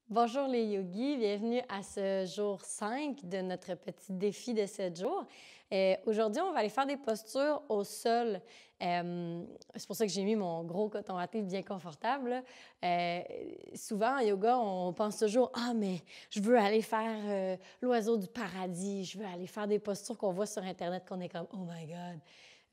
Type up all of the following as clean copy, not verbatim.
Bonjour les yogis, bienvenue à ce jour 5 de notre petit défi de 7 jours. Aujourd'hui, on va aller faire des postures au sol. C'est pour ça que j'ai mis mon gros coton watté bien confortable. Souvent, en yoga, on pense toujours « Ah, mais je veux aller faire l'oiseau du paradis, je veux aller faire des postures qu'on voit sur Internet, qu'on est comme « Oh my God! »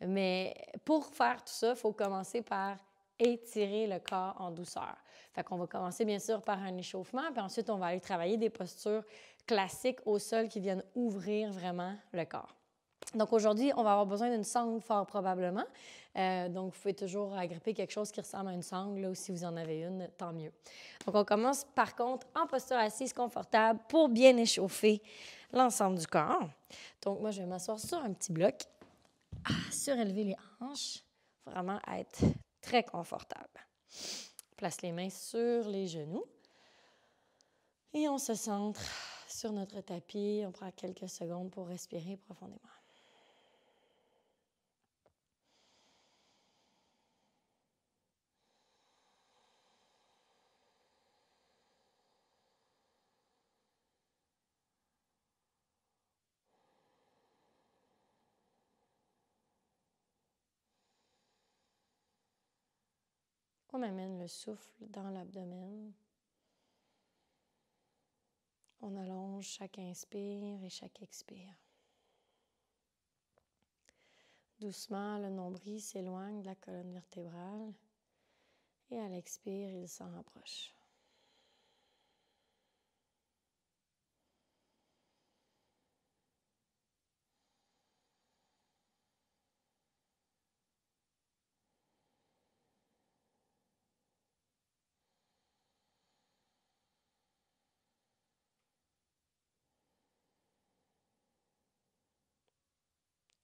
Mais pour faire tout ça, il faut commencer par étirer le corps en douceur. Fait qu'on va commencer bien sûr par un échauffement, puis ensuite on va aller travailler des postures classiques au sol qui viennent ouvrir vraiment le corps. Donc aujourd'hui, on va avoir besoin d'une sangle fort probablement. Donc vous pouvez toujours agripper quelque chose qui ressemble à une sangle, là, ou si vous en avez une, tant mieux. Donc on commence par contre en posture assise confortable pour bien échauffer l'ensemble du corps. Donc moi, je vais m'asseoir sur un petit bloc, surélever les hanches, vraiment être très confortable. Place les mains sur les genoux et on se centre sur notre tapis. On prend quelques secondes pour respirer profondément. On amène le souffle dans l'abdomen. On allonge chaque inspire et chaque expire. Doucement, le nombril s'éloigne de la colonne vertébrale et à l'expire, il s'en rapproche.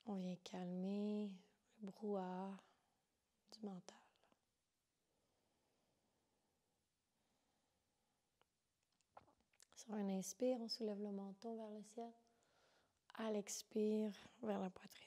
On vient calmer le brouhaha du mental. Sur un inspire, on soulève le menton vers le ciel. À l'expire, vers la poitrine.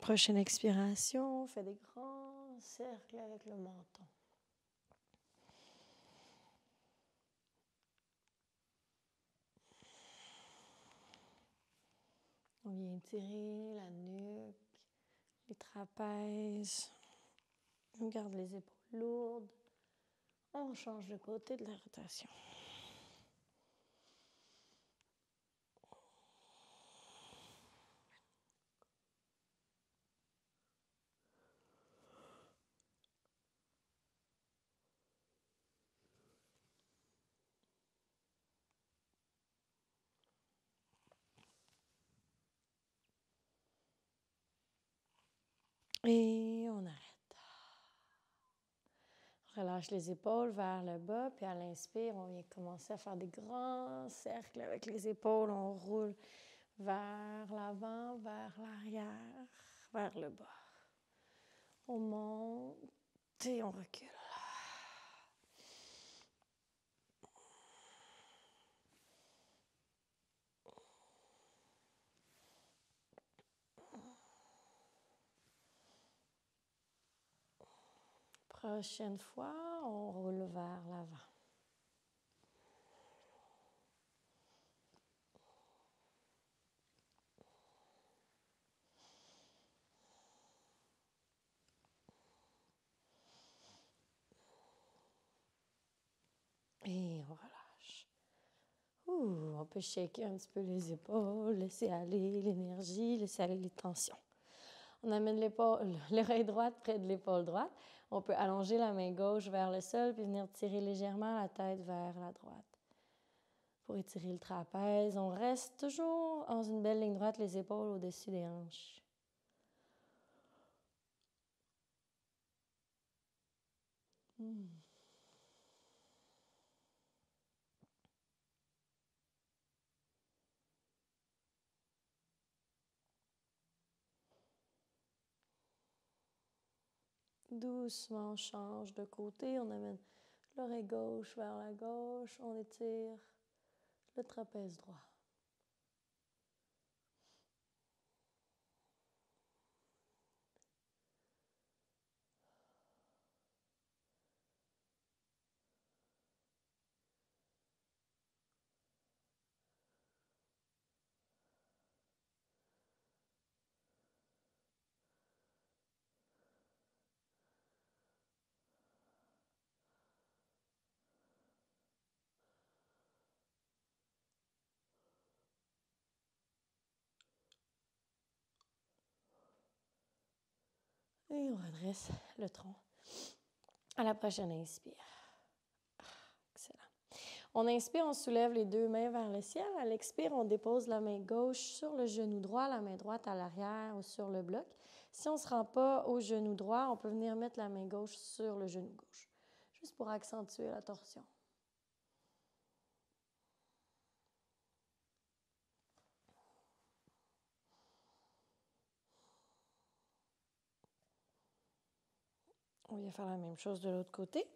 Prochaine expiration, on fait des grands cercles avec le menton. On vient étirer la nuque, les trapèzes. On garde les épaules lourdes. On change de côté de la rotation. Et on arrête. Relâche les épaules vers le bas, puis à l'inspire, on vient commencer à faire des grands cercles avec les épaules. On roule vers l'avant, vers l'arrière, vers le bas. On monte et on recule. Prochaine fois, on roule vers l'avant. Et on relâche. On peut shaker un petit peu les épaules, laisser aller l'énergie, laisser aller les tensions. On amène l'oreille droite près de l'épaule droite. On peut allonger la main gauche vers le sol puis venir tirer légèrement la tête vers la droite. pour étirer le trapèze. On reste toujours dans une belle ligne droite, les épaules au-dessus des hanches. Doucement, on change de côté. On amène l'oreille gauche vers la gauche. On étire le trapèze droit. Et on redresse le tronc. À la prochaine inspire. Excellent. On inspire, on soulève les deux mains vers le ciel. À l'expire, on dépose la main gauche sur le genou droit, la main droite à l'arrière ou sur le bloc. Si on ne se rend pas au genou droit, on peut venir mettre la main gauche sur le genou gauche, juste pour accentuer la torsion. On vient faire la même chose de l'autre côté.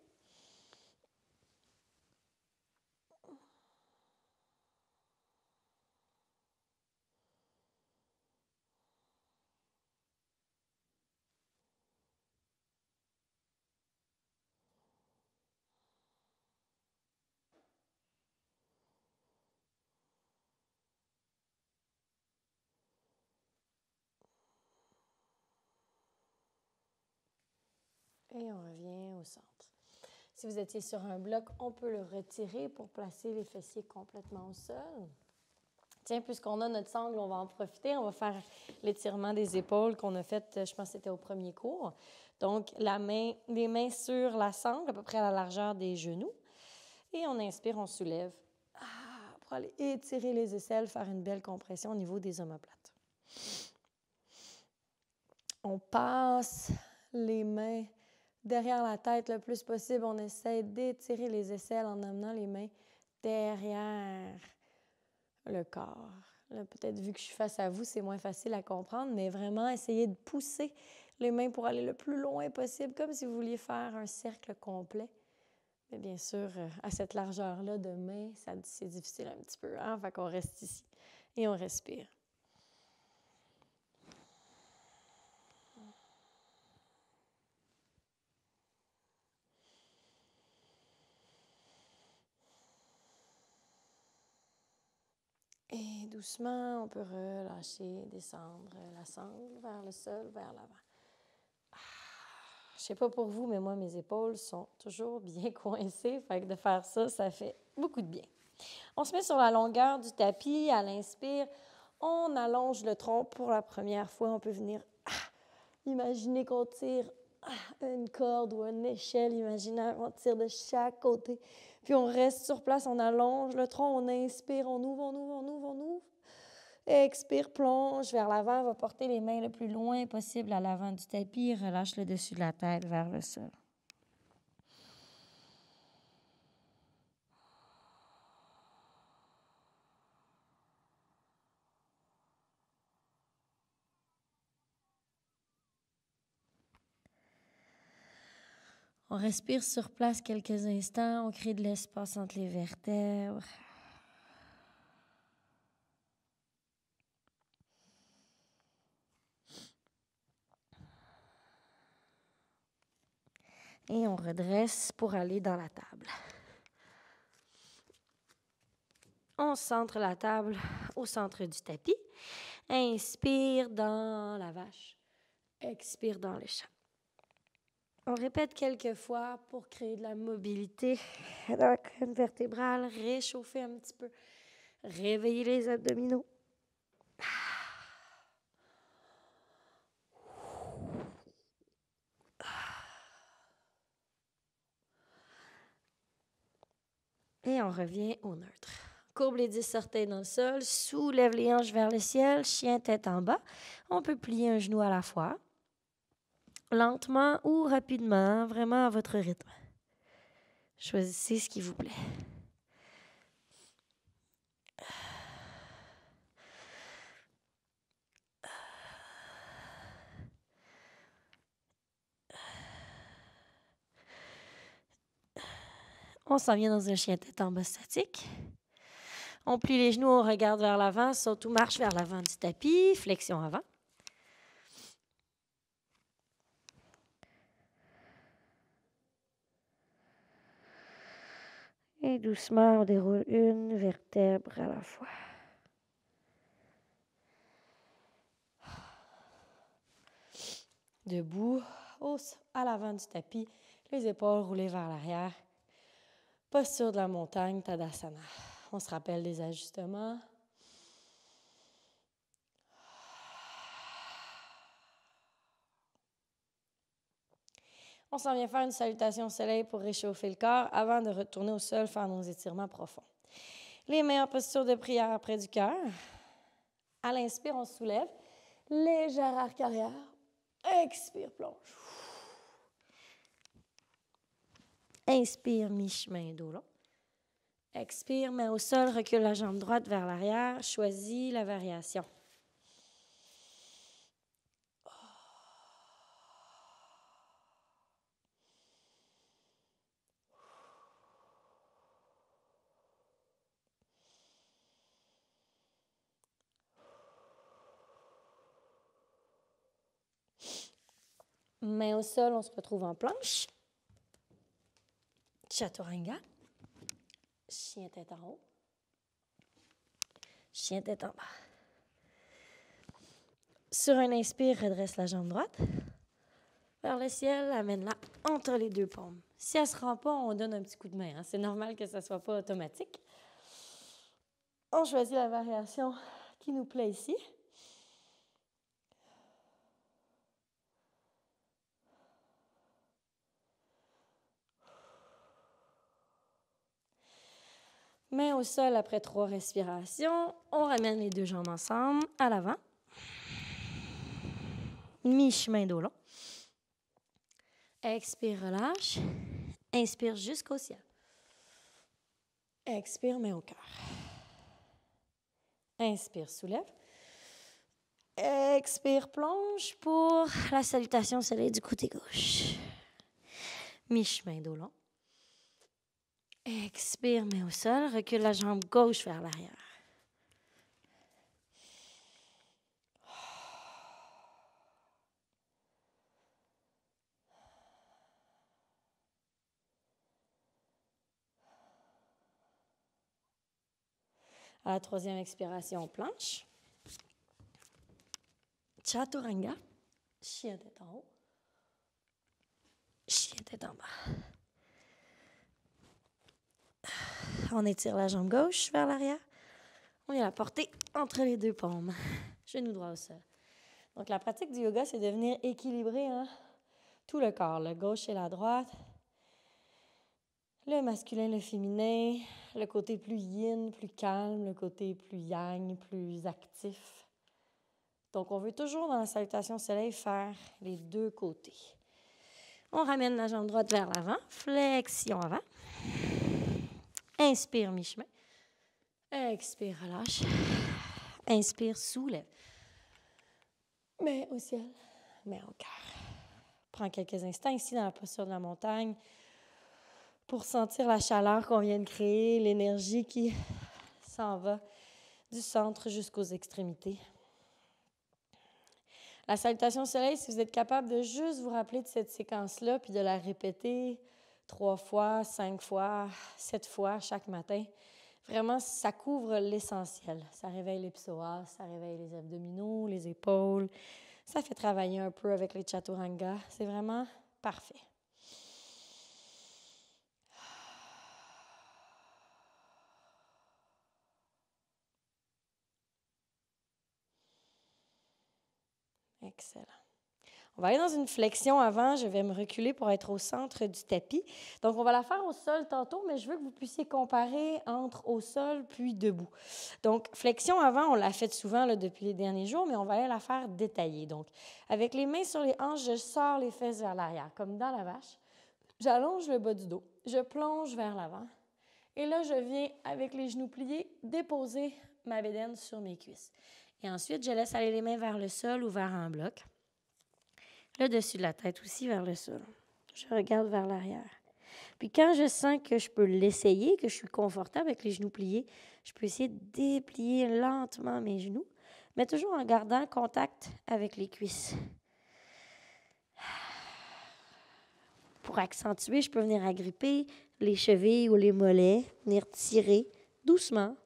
Et on revient au centre. Si vous étiez sur un bloc, on peut le retirer pour placer les fessiers complètement au sol. Tiens, puisqu'on a notre sangle, on va en profiter. On va faire l'étirement des épaules qu'on a fait, je pense que c'était au premier cours. Donc, les mains sur la sangle, à peu près à la largeur des genoux. Et on inspire, on soulève pour aller étirer les aisselles, faire une belle compression au niveau des omoplates. On passe les mains derrière la tête le plus possible. On essaie d'étirer les aisselles en amenant les mains derrière le corps. Là, peut-être vu que je suis face à vous, c'est moins facile à comprendre, mais vraiment essayer de pousser les mains pour aller le plus loin possible, comme si vous vouliez faire un cercle complet. Mais bien sûr, à cette largeur-là de main, c'est difficile un petit peu. Hein? Fait qu'on reste ici et on respire. Et doucement, on peut relâcher, descendre la sangle vers le sol, vers l'avant. Je ne sais pas pour vous, mais moi, mes épaules sont toujours bien coincées. Fait que de faire ça, ça fait beaucoup de bien. On se met sur la longueur du tapis. À l'inspire, on allonge le tronc pour la première fois. On peut venir imaginer qu'on tire une corde ou une échelle imaginaire. On tire de chaque côté. Puis on reste sur place, on allonge le tronc, on inspire, on ouvre, on ouvre, on ouvre, on ouvre. Expire, plonge vers l'avant, va porter les mains le plus loin possible à l'avant du tapis, relâche le dessus de la tête vers le sol. On respire sur place quelques instants, on crée de l'espace entre les vertèbres. Et on redresse pour aller dans la table. On centre la table au centre du tapis. Inspire dans la vache. Expire dans le chat. On répète quelques fois pour créer de la mobilité dans la colonne vertébrale, réchauffer un petit peu, réveiller les abdominaux. Et on revient au neutre. Courbe les 10 orteils dans le sol, soulève les hanches vers le ciel, chien tête en bas. On peut plier un genou à la fois, lentement ou rapidement, vraiment à votre rythme. Choisissez ce qui vous plaît. On s'en vient dans un chien tête en bas statique. On plie les genoux, on regarde vers l'avant, saute ou marche vers l'avant du tapis, flexion avant. Et doucement, on déroule une vertèbre à la fois. Debout, hausse à l'avant du tapis, les épaules roulées vers l'arrière. Posture de la montagne, Tadasana. On se rappelle des ajustements. On s'en vient faire une salutation au soleil pour réchauffer le corps avant de retourner au sol faire nos étirements profonds. Les mains en posture de prière près du cœur. À l'inspire, on se soulève. Légère arc arrière. Expire, plonge. Inspire, mi-chemin, dos long. Expire, main au sol, recule la jambe droite vers l'arrière. Choisis la variation. Main au sol, on se retrouve en planche. Chaturanga. Chien tête en haut. Chien tête en bas. Sur un inspire, redresse la jambe droite. Vers le ciel, amène-la entre les deux paumes. Si elle ne se rend pas, on donne un petit coup de main. C'est normal que ça ne soit pas automatique. On choisit la variation qui nous plaît ici. Main au sol après 3 respirations. On ramène les deux jambes ensemble à l'avant. Mi-chemin dos long. Expire, relâche. Inspire jusqu'au ciel. Expire, main au cœur. Inspire, soulève. Expire, plonge pour la salutation au soleil du côté gauche. Mi-chemin dos long. Expire, main au sol. Recule la jambe gauche vers l'arrière. À la 3e expiration, planche. Chaturanga. Chien tête en haut. Chien tête en bas. On étire la jambe gauche vers l'arrière. On vient la porter entre les deux paumes. Genou droit au sol. Donc, la pratique du yoga, c'est de venir équilibrer tout le corps, le gauche et la droite, le masculin, le féminin, le côté plus yin, plus calme, le côté plus yang, plus actif. Donc, on veut toujours, dans la salutation au soleil, faire les deux côtés. On ramène la jambe droite vers l'avant, flexion avant. Inspire, mi-chemin. Expire, relâche. Inspire, soulève. Main au ciel, main au cœur. Prends quelques instants ici dans la posture de la montagne pour sentir la chaleur qu'on vient de créer, l'énergie qui s'en va du centre jusqu'aux extrémités. La salutation au soleil, si vous êtes capable de juste vous rappeler de cette séquence-là puis de la répéter 3 fois, 5 fois, 7 fois chaque matin, vraiment, ça couvre l'essentiel. Ça réveille les psoas, ça réveille les abdominaux, les épaules. Ça fait travailler un peu avec les chaturanga. C'est vraiment parfait. Excellent. On va aller dans une flexion avant. Je vais me reculer pour être au centre du tapis. Donc, on va la faire au sol tantôt, mais je veux que vous puissiez comparer entre au sol puis debout. Donc, flexion avant, on l'a fait souvent là, depuis les derniers jours, mais on va aller la faire détaillée. Donc, avec les mains sur les hanches, je sors les fesses vers l'arrière, comme dans la vache. J'allonge le bas du dos. Je plonge vers l'avant. Et là, je viens, avec les genoux pliés, déposer ma bédaine sur mes cuisses. Et ensuite, je laisse aller les mains vers le sol ou vers un bloc. Le dessus de la tête aussi vers le sol. Je regarde vers l'arrière. Puis quand je sens que je peux l'essayer, que je suis confortable avec les genoux pliés, je peux essayer de déplier lentement mes genoux, mais toujours en gardant contact avec les cuisses. Pour accentuer, je peux venir agripper les chevilles ou les mollets, venir tirer doucement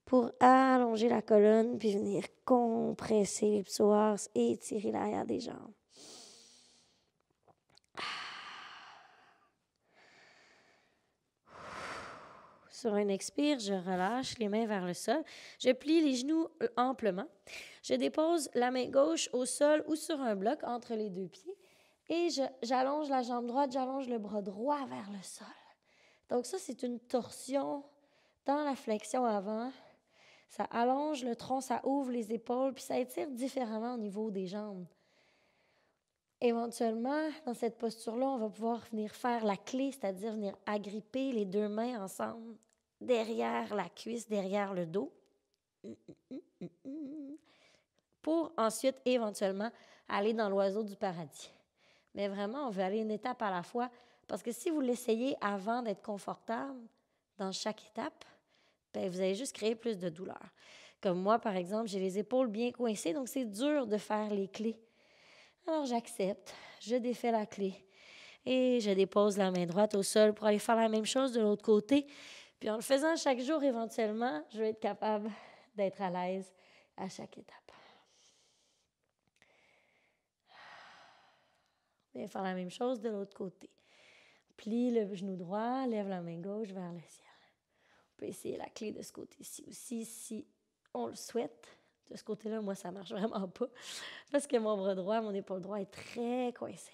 pour allonger la colonne, puis venir compresser les psoas et étirer l'arrière des jambes. Sur un expire, je relâche les mains vers le sol. Je plie les genoux amplement. Je dépose la main gauche au sol ou sur un bloc entre les deux pieds. Et j'allonge la jambe droite, j'allonge le bras droit vers le sol. Donc ça, c'est une torsion dans la flexion avant. Ça allonge le tronc, ça ouvre les épaules, puis ça étire différemment au niveau des jambes. Éventuellement, dans cette posture-là, on va pouvoir venir faire la clé, c'est-à-dire venir agripper les deux mains ensemble derrière la cuisse, derrière le dos, pour ensuite, éventuellement, aller dans l'oiseau du paradis. Mais vraiment, on veut aller une étape à la fois, parce que si vous l'essayez avant d'être confortable dans chaque étape, bien, vous allez juste créer plus de douleur. Comme moi, par exemple, j'ai les épaules bien coincées, donc c'est dur de faire les clés. Alors, j'accepte, je défais la clé et je dépose la main droite au sol pour aller faire la même chose de l'autre côté. Puis en le faisant chaque jour, éventuellement, je vais être capable d'être à l'aise à chaque étape. Et faire la même chose de l'autre côté. Plie le genou droit, lève la main gauche vers le ciel. On peut essayer la clé de ce côté-ci aussi, si on le souhaite. De ce côté-là, moi, ça ne marche vraiment pas parce que mon bras droit, mon épaule droite est très coincé.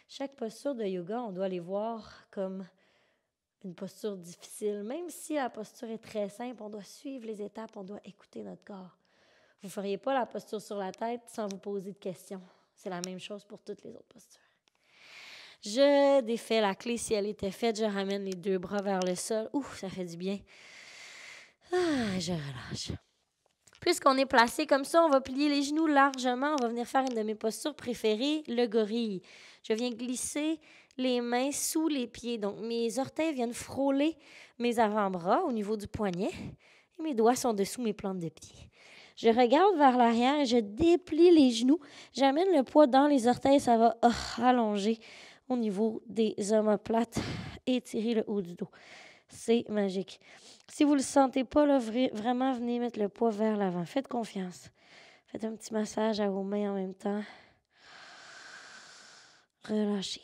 Chaque posture de yoga, on doit les voir comme une posture difficile. Même si la posture est très simple, on doit suivre les étapes, on doit écouter notre corps. Vous ne feriez pas la posture sur la tête sans vous poser de questions. C'est la même chose pour toutes les autres postures. Je défais la clé si elle était faite. Je ramène les deux bras vers le sol. Ouf, ça fait du bien. Je relâche. Puisqu'on est placé comme ça, on va plier les genoux largement. On va venir faire une de mes postures préférées, le gorille. Je viens glisser les mains sous les pieds. Donc, mes orteils viennent frôler mes avant-bras au niveau du poignet. Et mes doigts sont dessous mes plantes de pied. Je regarde vers l'arrière et je déplie les genoux. J'amène le poids dans les orteils. Ça va allonger au niveau des omoplates et étirer le haut du dos. C'est magique. Si vous ne le sentez pas, là, vraiment, venez mettre le poids vers l'avant. Faites confiance. Faites un petit massage à vos mains en même temps. Relâchez.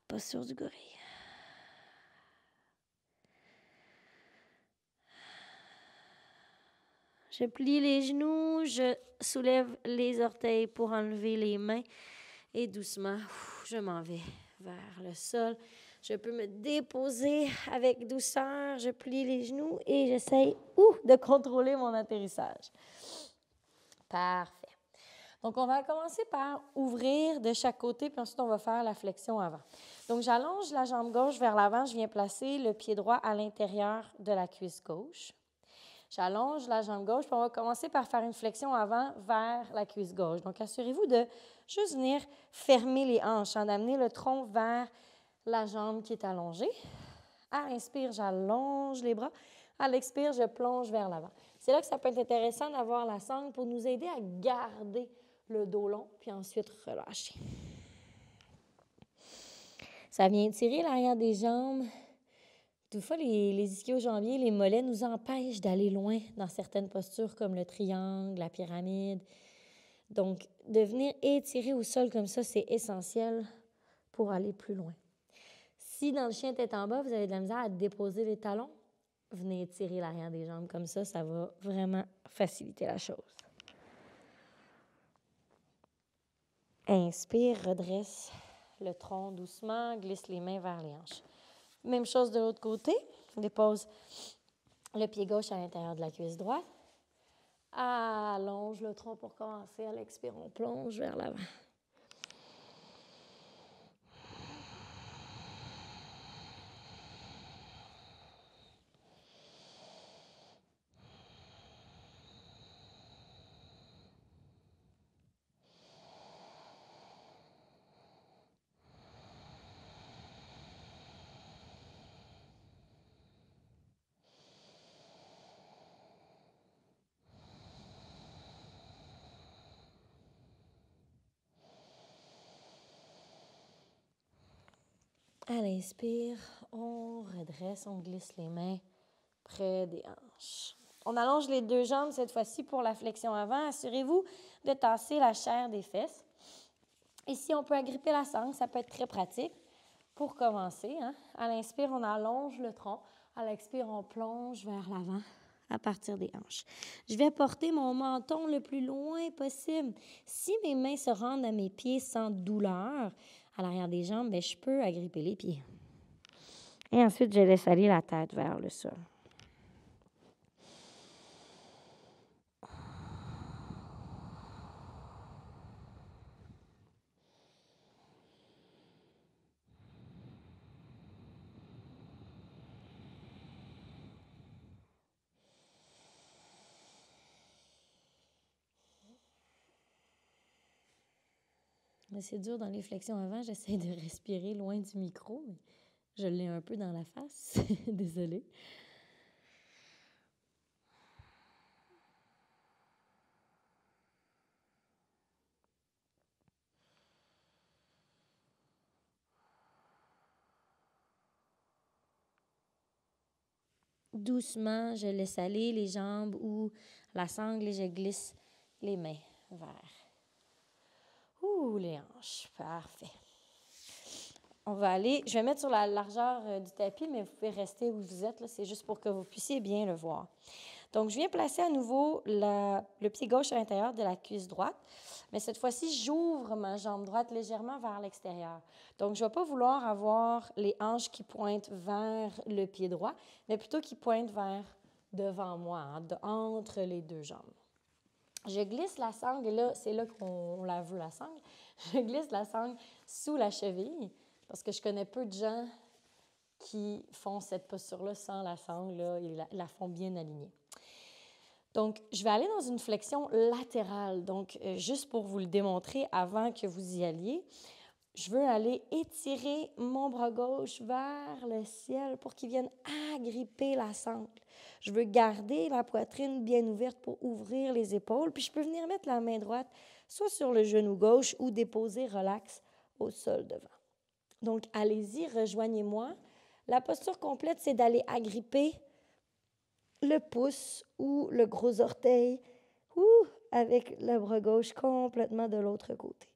Posture du gorille. Je plie les genoux, je soulève les orteils pour enlever les mains et doucement, je m'en vais vers le sol. Je peux me déposer avec douceur, je plie les genoux et j'essaye de contrôler mon atterrissage. Parfait. Donc, on va commencer par ouvrir de chaque côté, puis ensuite, on va faire la flexion avant. Donc, j'allonge la jambe gauche vers l'avant. Je viens placer le pied droit à l'intérieur de la cuisse gauche. J'allonge la jambe gauche, puis on va commencer par faire une flexion avant vers la cuisse gauche. Donc, assurez-vous de juste venir fermer les hanches, d'amener le tronc vers la jambe qui est allongée. À l'inspire, j'allonge les bras. À l'expire, je plonge vers l'avant. C'est là que ça peut être intéressant d'avoir la sangle pour nous aider à garder le dos long, puis ensuite relâcher. Ça vient tirer l'arrière des jambes. Des fois, les ischio-jambiers, les mollets nous empêchent d'aller loin dans certaines postures comme le triangle, la pyramide. Donc, de venir étirer au sol comme ça, c'est essentiel pour aller plus loin. Si dans le chien tête en bas, vous avez de la misère à déposer les talons, venez étirer l'arrière des jambes comme ça va vraiment faciliter la chose. Inspire, redresse le tronc doucement, glisse les mains vers les hanches. Même chose de l'autre côté. Dépose le pied gauche à l'intérieur de la cuisse droite. Allonge le tronc pour commencer. À l'expire, on plonge vers l'avant. À l'inspire, on redresse, on glisse les mains près des hanches. On allonge les deux jambes cette fois-ci pour la flexion avant. Assurez-vous de tasser la chair des fesses. Ici, on peut agripper la sangle, ça peut être très pratique. Pour commencer, à l'inspire, on allonge le tronc. À l'expire, on plonge vers l'avant à partir des hanches. Je vais porter mon menton le plus loin possible. Si mes mains se rendent à mes pieds sans douleur à l'arrière des jambes, bien, je peux agripper les pieds. Et ensuite, je laisse aller la tête vers le sol. C'est dur dans les flexions avant, j'essaie de respirer loin du micro, mais je l'ai un peu dans la face. Désolée. Doucement, je laisse aller les jambes ou la sangle et je glisse les mains vers. Les hanches. Parfait. On va aller, je vais mettre sur la largeur du tapis, mais vous pouvez rester où vous êtes. Là, c'est juste pour que vous puissiez bien le voir. Donc, je viens placer à nouveau le pied gauche à l'intérieur de la cuisse droite. Mais cette fois-ci, j'ouvre ma jambe droite légèrement vers l'extérieur. Donc, je ne vais pas vouloir avoir les hanches qui pointent vers le pied droit, mais plutôt qui pointent vers devant moi, entre les deux jambes. Je glisse la sangle, et là, c'est là qu'on la veut, la sangle. Je glisse la sangle sous la cheville, parce que je connais peu de gens qui font cette posture-là sans la sangle, là, et la font bien alignée. Donc, je vais aller dans une flexion latérale. Donc, juste pour vous le démontrer avant que vous y alliez, je veux aller étirer mon bras gauche vers le ciel pour qu'il vienne agripper la sangle. Je veux garder la poitrine bien ouverte pour ouvrir les épaules. Puis, je peux venir mettre la main droite soit sur le genou gauche ou déposer relax au sol devant. Donc, allez-y, rejoignez-moi. La posture complète, c'est d'aller agripper le pouce ou le gros orteil avec le bras gauche complètement de l'autre côté.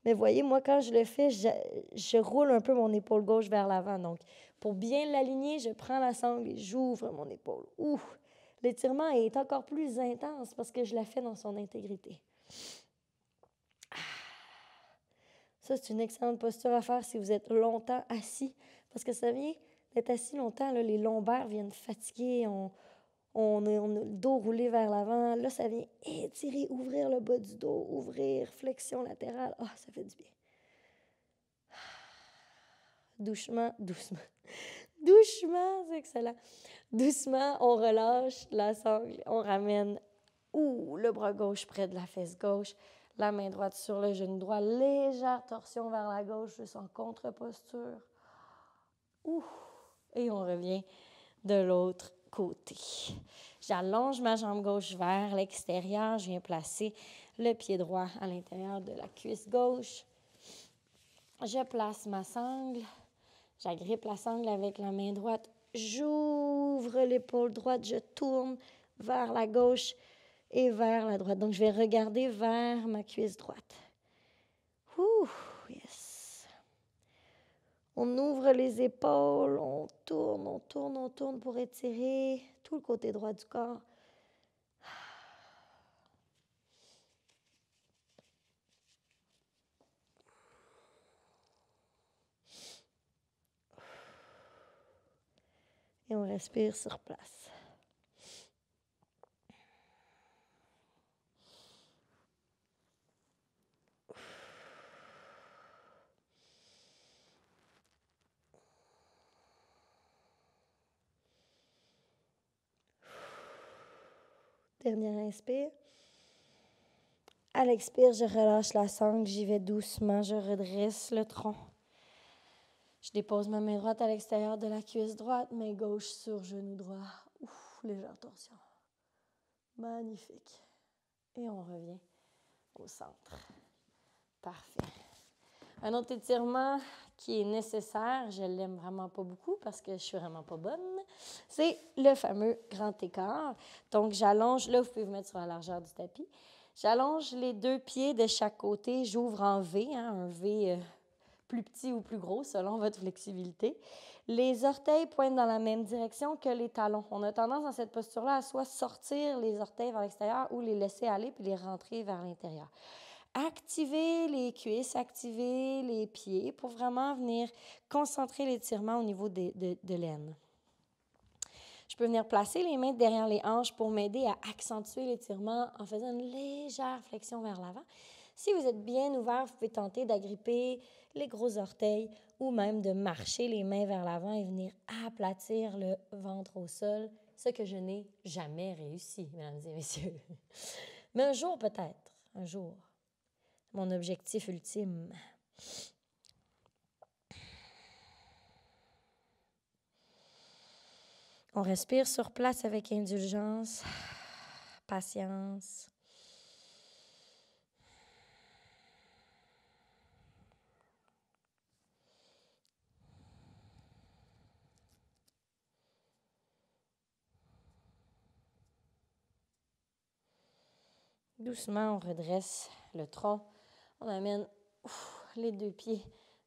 Mais voyez, moi, quand je le fais, je roule un peu mon épaule gauche vers l'avant. Donc, pour bien l'aligner, je prends la sangle et j'ouvre mon épaule. L'étirement est encore plus intense parce que je la fais dans son intégrité. Ça, c'est une excellente posture à faire si vous êtes longtemps assis. Parce que ça vient d'être assis longtemps, là, les lombaires viennent fatiguer, on a le dos roulé vers l'avant. Là, ça vient étirer, ouvrir le bas du dos, ouvrir, flexion latérale. Ça fait du bien. Doucement. Doucement, c'est excellent. Doucement, on relâche la sangle, on ramène le bras gauche près de la fesse gauche, la main droite sur le genou droit, légère torsion vers la gauche, juste en contre-posture. Et on revient de l'autre côté. J'allonge ma jambe gauche vers l'extérieur. Je viens placer le pied droit à l'intérieur de la cuisse gauche. Je place ma sangle. J'agrippe la sangle avec la main droite. J'ouvre l'épaule droite. Je tourne vers la gauche et vers la droite. Donc, je vais regarder vers ma cuisse droite. Yes. On ouvre les épaules, on tourne, on tourne, on tourne pour étirer tout le côté droit du corps. Et on respire sur place. Dernier inspire. À l'expire, je relâche la sangle, j'y vais doucement, je redresse le tronc. Je dépose ma main droite à l'extérieur de la cuisse droite, main gauche sur genou droit. Ouf, légère torsion. Magnifique. Et on revient au centre. Parfait. Un autre étirement qui est nécessaire, je ne l'aime vraiment pas beaucoup parce que je suis vraiment pas bonne, c'est le fameux grand écart. Donc, j'allonge, là, vous pouvez vous mettre sur la largeur du tapis. J'allonge les 2 pieds de chaque côté, j'ouvre en V, un V plus petit ou plus gros selon votre flexibilité. Les orteils pointent dans la même direction que les talons. On a tendance dans cette posture-là à soit sortir les orteils vers l'extérieur ou les laisser aller puis les rentrer vers l'intérieur. Activez les cuisses, activez les pieds pour vraiment venir concentrer l'étirement au niveau de l'aine. Je peux venir placer les mains derrière les hanches pour m'aider à accentuer l'étirement en faisant une légère flexion vers l'avant. Si vous êtes bien ouvert, vous pouvez tenter d'agripper les gros orteils ou même de marcher les mains vers l'avant et venir aplatir le ventre au sol, ce que je n'ai jamais réussi, mesdames et messieurs. Mais un jour peut-être, un jour. Mon objectif ultime. On respire sur place avec indulgence, patience. Doucement, on redresse le tronc. On amène les 2 pieds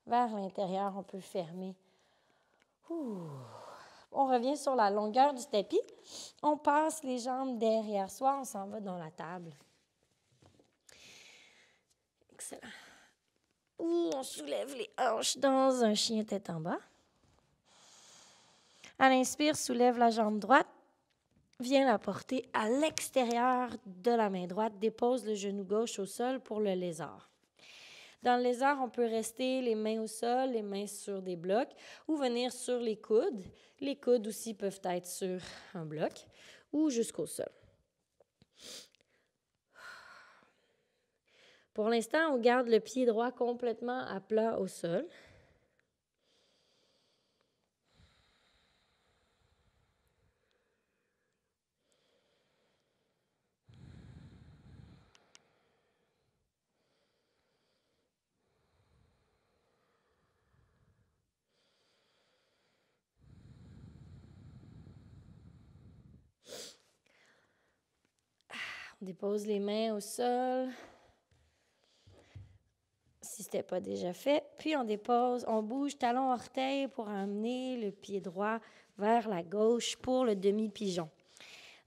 vers l'intérieur. On peut fermer. On revient sur la longueur du tapis. On passe les jambes derrière soi. On s'en va dans la table. Excellent. On soulève les hanches dans un chien tête en bas. À l'inspire, soulève la jambe droite. Viens la porter à l'extérieur de la main droite. Dépose le genou gauche au sol pour le lézard. Dans le lézard, on peut rester les mains au sol, les mains sur des blocs ou venir sur les coudes. Les coudes aussi peuvent être sur un bloc ou jusqu'au sol. Pour l'instant, on garde le pied droit complètement à plat au sol. On dépose les mains au sol, si ce n'était pas déjà fait. Puis on bouge talon-orteil pour amener le pied droit vers la gauche pour le demi-pigeon.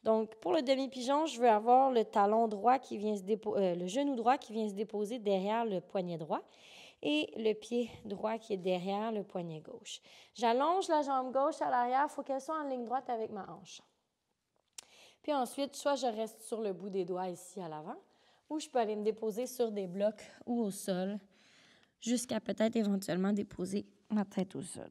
Donc, pour le demi-pigeon, je veux avoir le talon droit qui vient le genou droit qui vient se déposer derrière le poignet droit et le pied droit qui est derrière le poignet gauche. J'allonge la jambe gauche à l'arrière, il faut qu'elle soit en ligne droite avec ma hanche. Puis ensuite, soit je reste sur le bout des doigts ici à l'avant, ou je peux aller me déposer sur des blocs ou au sol, jusqu'à peut-être éventuellement déposer ma tête au sol.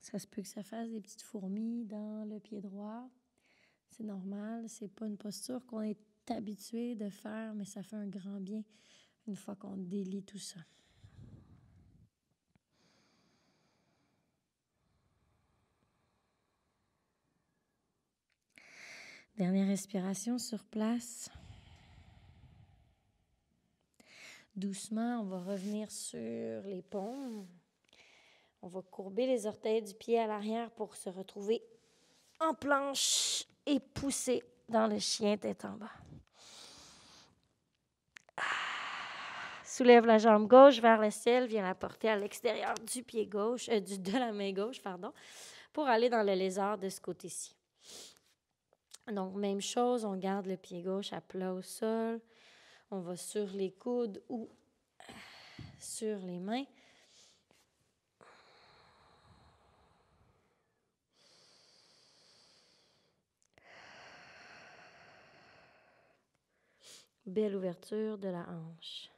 Ça se peut que ça fasse des petites fourmis dans le pied droit. C'est normal, c'est pas une posture qu'on est habitué de faire, mais ça fait un grand bien une fois qu'on délie tout ça. Dernière respiration sur place. Doucement, on va revenir sur les paumes. On va courber les orteils du pied à l'arrière pour se retrouver en planche et pousser dans le chien tête en bas. Soulève la jambe gauche vers le ciel, viens la porter à l'extérieur du pied gauche, de la main gauche, pour aller dans le lézard de ce côté-ci. Donc, même chose, on garde le pied gauche à plat au sol. On va sur les coudes ou sur les mains. Belle ouverture de la hanche.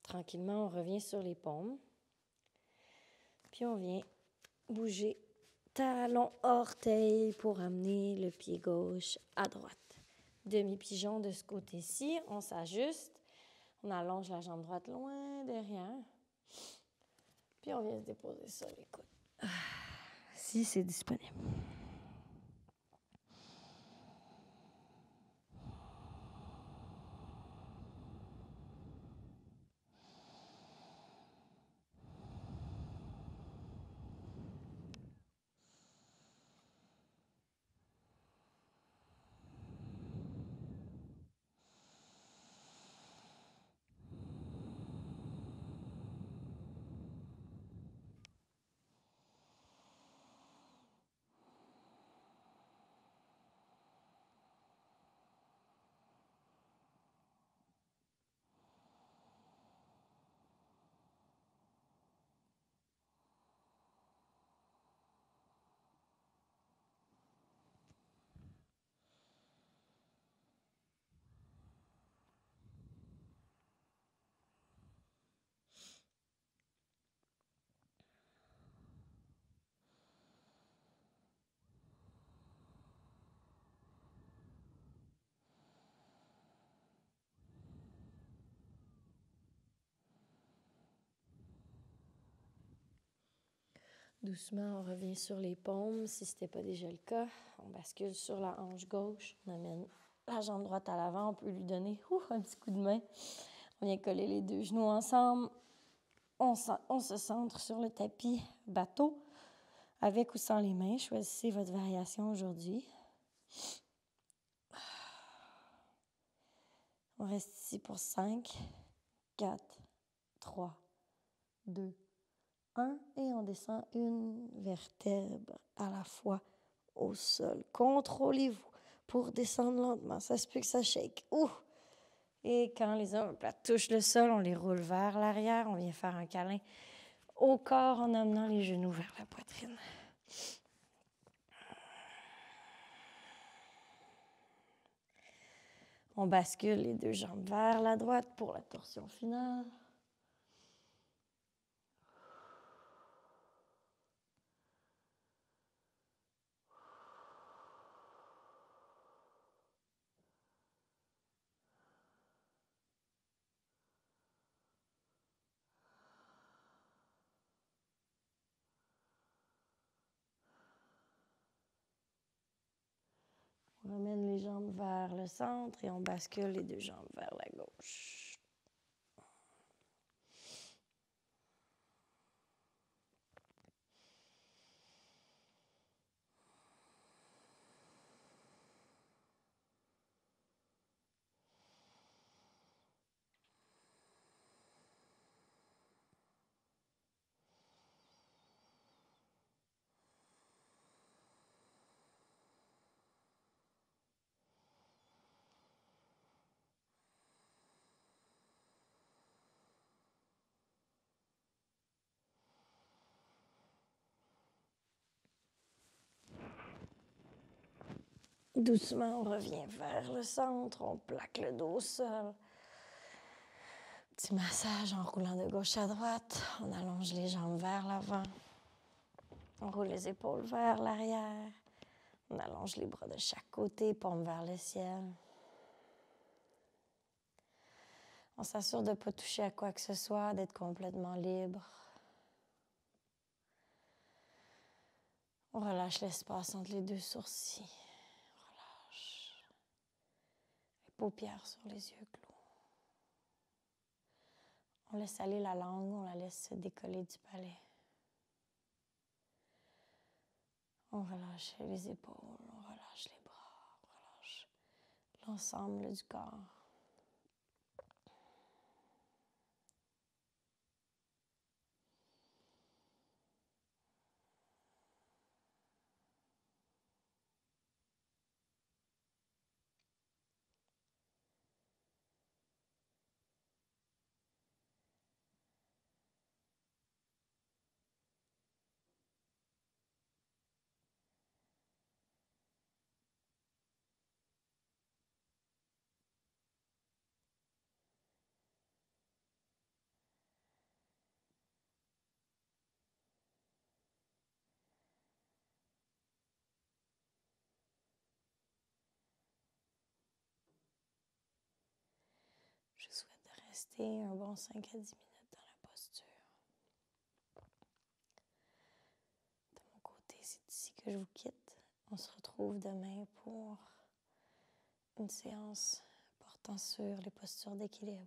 Tranquillement, on revient sur les paumes. Puis on vient bouger talon, orteil pour amener le pied gauche à droite. Demi-pigeon de ce côté-ci, on s'ajuste. On allonge la jambe droite loin derrière. Puis on vient se déposer sur les coudes. Si c'est disponible. Doucement, on revient sur les paumes. Si ce n'était pas déjà le cas, on bascule sur la hanche gauche. On amène la jambe droite à l'avant. On peut lui donner un petit coup de main. On vient coller les deux genoux ensemble. On se centre sur le tapis bateau, avec ou sans les mains. Choisissez votre variation aujourd'hui. On reste ici pour 5, 4, 3, 2, 1 et on descend une vertèbre à la fois au sol. Contrôlez-vous pour descendre lentement. Ça se peut que ça shake. Et quand les omoplates touchent le sol, on les roule vers l'arrière. On vient faire un câlin au corps en amenant les genoux vers la poitrine. On bascule les deux jambes vers la droite pour la torsion finale. On ramène les jambes vers le centre et on bascule les deux jambes vers la gauche. Doucement, on revient vers le centre, on plaque le dos au sol. Petit massage en roulant de gauche à droite. On allonge les jambes vers l'avant. On roule les épaules vers l'arrière. On allonge les bras de chaque côté, paume vers le ciel. On s'assure de ne pas toucher à quoi que ce soit, d'être complètement libre. On relâche l'espace entre les deux sourcils. On relâche les paupières sur les yeux clos. On laisse aller la langue, on la laisse se décoller du palais. On relâche les épaules, on relâche les bras, on relâche l'ensemble du corps. Je souhaite de rester un bon 5 à 10 minutes dans la posture. De mon côté, c'est ici que je vous quitte. On se retrouve demain pour une séance portant sur les postures d'équilibre.